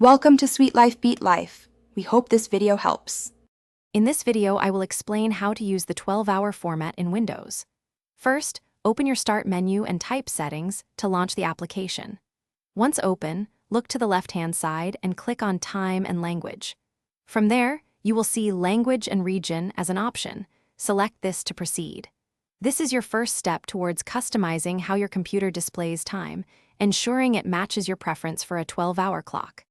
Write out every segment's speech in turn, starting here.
Welcome to Sweet Life Beat Life. We hope this video helps. In this video, I will explain how to use the 12-hour format in Windows. First, open your Start menu and type Settings to launch the application. Once open, look to the left-hand side and click on Time and Language. From there, you will see Language and Region as an option. Select this to proceed. This is your first step towards customizing how your computer displays time, ensuring it matches your preference for a 12-hour clock.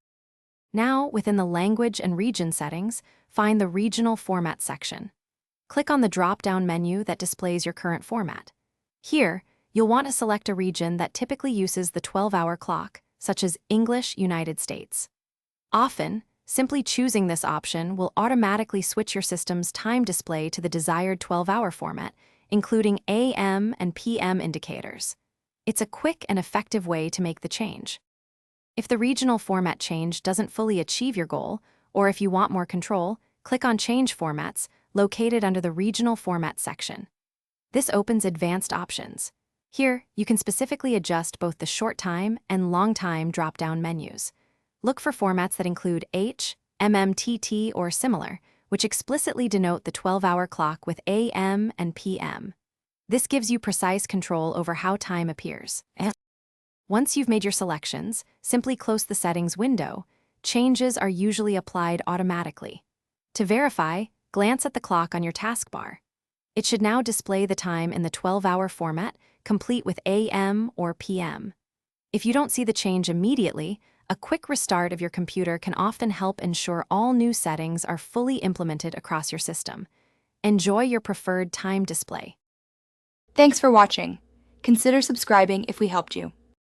Now, within the Language and Region settings, find the Regional Format section. Click on the drop-down menu that displays your current format. Here, you'll want to select a region that typically uses the 12-hour clock, such as English United States. Often, simply choosing this option will automatically switch your system's time display to the desired 12-hour format, including AM and PM indicators. It's a quick and effective way to make the change. If the regional format change doesn't fully achieve your goal, or if you want more control, click on Change Formats, located under the Regional Format section. This opens advanced options. Here, you can specifically adjust both the short time and long time drop-down menus. Look for formats that include H, MMTT, or similar, which explicitly denote the 12-hour clock with AM and PM. This gives you precise control over how time appears. Once you've made your selections, simply close the settings window. Changes are usually applied automatically. To verify, glance at the clock on your taskbar. It should now display the time in the 12-hour format, complete with AM or PM. If you don't see the change immediately, a quick restart of your computer can often help ensure all new settings are fully implemented across your system. Enjoy your preferred time display. Thanks for watching. Consider subscribing if we helped you.